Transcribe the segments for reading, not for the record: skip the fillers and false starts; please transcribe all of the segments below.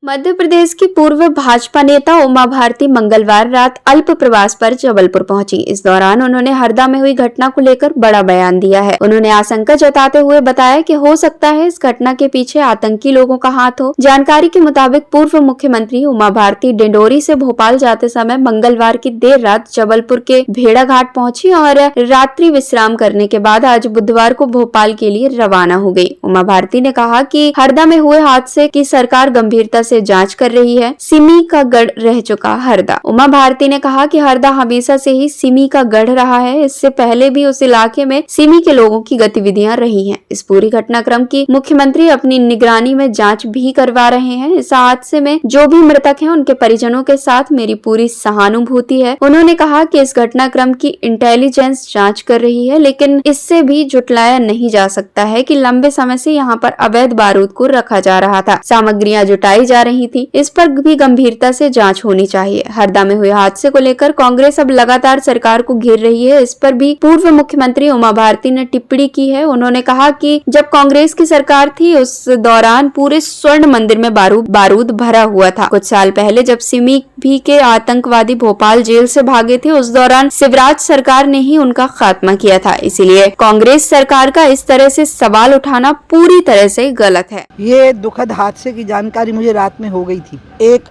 मध्य प्रदेश की पूर्व भाजपा नेता उमा भारती मंगलवार रात अल्प प्रवास पर जबलपुर पहुंची। इस दौरान उन्होंने हरदा में हुई घटना को लेकर बड़ा बयान दिया है। उन्होंने आशंका जताते हुए बताया कि हो सकता है इस घटना के पीछे आतंकी लोगों का हाथ हो। जानकारी के मुताबिक पूर्व मुख्यमंत्री उमा भारती डिंडोरी से भोपाल जाते समय मंगलवार की देर रात जबलपुर के भेड़ा घाट पहुंची और रात्रि विश्राम करने के बाद आज बुधवार को भोपाल के लिए रवाना हो गयी। उमा भारती ने कहा कि हरदा में हुए हादसे की सरकार गंभीरता से जांच कर रही है। सिमी का गढ़ रह चुका हरदा। उमा भारती ने कहा कि हरदा हमेशा से ही सिमी का गढ़ रहा है। इससे पहले भी उस इलाके में सिमी के लोगों की गतिविधियां रही हैं। इस पूरी घटनाक्रम की मुख्यमंत्री अपनी निगरानी में जांच भी करवा रहे हैं। इस हादसे में जो भी मृतक हैं उनके परिजनों के साथ मेरी पूरी सहानुभूति है। उन्होंने कहा कि इस घटनाक्रम की इंटेलिजेंस जांच कर रही है, लेकिन इससे भी जुटलाया नहीं जा सकता है कि लंबे समय से यहाँ पर अवैध बारूद को रखा जा रहा था, सामग्रियां जुटाई जा रही थी। इस पर भी गंभीरता से जांच होनी चाहिए। हरदा में हुए हादसे को लेकर कांग्रेस अब लगातार सरकार को घेर रही है। इस पर भी पूर्व मुख्यमंत्री उमा भारती ने टिप्पणी की है। उन्होंने कहा कि जब कांग्रेस की सरकार थी उस दौरान पूरे स्वर्ण मंदिर में बारूद भरा हुआ था। कुछ साल पहले जब सिमी भी के आतंकवादी भोपाल जेल से भागे थे, उस दौरान शिवराज सरकार ने ही उनका खात्मा किया था। इसीलिए कांग्रेस सरकार का इस तरह से सवाल उठाना पूरी तरह से गलत है। ये दुखद हादसे की जानकारी मुझे रात में हो गई थी। एक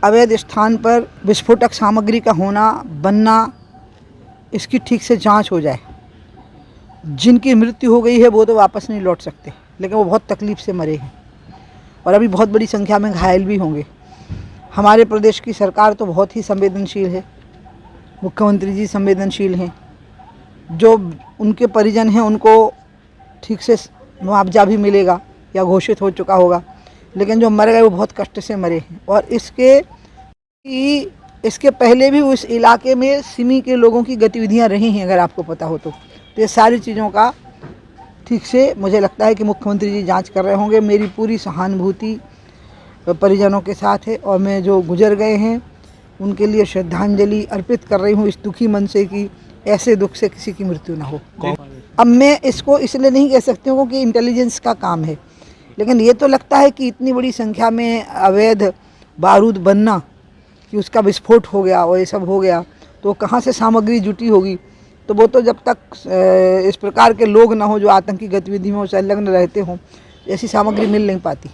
अवैध स्थान पर विस्फोटक सामग्री का होना बनना, इसकी ठीक से जांच हो जाए। जिनकी मृत्यु हो गई है वो तो वापस नहीं लौट सकते, लेकिन वो बहुत तकलीफ से मरे हैं और अभी बहुत बड़ी संख्या में घायल भी होंगे। हमारे प्रदेश की सरकार तो बहुत ही संवेदनशील है। मुख्यमंत्री जी संवेदनशील हैं। जो उनके परिजन हैं उनको ठीक से मुआवजा भी मिलेगा या घोषित हो चुका होगा, लेकिन जो मर गए वो बहुत कष्ट से मरे हैं। और इसके पहले भी उस इलाके में सिमी के लोगों की गतिविधियां रही हैं, अगर आपको पता हो तो ये सारी चीज़ों का ठीक से मुझे लगता है कि मुख्यमंत्री जी जांच कर रहे होंगे। मेरी पूरी सहानुभूति परिजनों के साथ है और मैं जो गुजर गए हैं उनके लिए श्रद्धांजलि अर्पित कर रही हूँ इस दुखी मन से कि ऐसे दुख से किसी की मृत्यु ना हो। अब मैं इसको इसलिए नहीं कह सकती हूँ कि इंटेलिजेंस का काम है, लेकिन ये तो लगता है कि इतनी बड़ी संख्या में अवैध बारूद बनना, कि उसका विस्फोट हो गया और ये सब हो गया, तो कहाँ से सामग्री जुटी होगी। तो वो तो जब तक इस प्रकार के लोग ना हो जो आतंकी गतिविधि में संलग्न रहते हों, ऐसी सामग्री मिल नहीं पाती।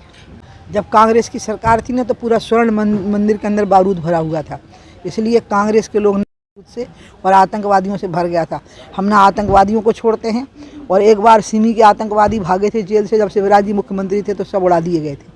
जब कांग्रेस की सरकार थी ना तो पूरा स्वर्ण मंदिर के अंदर बारूद भरा हुआ था, इसलिए कांग्रेस के लोग से और आतंकवादियों से भर गया था। हम ना आतंकवादियों को छोड़ते हैं, और एक बार सिमी के आतंकवादी भागे थे जेल से, जब शिवराज जी मुख्यमंत्री थे तो सब उड़ा दिए गए थे।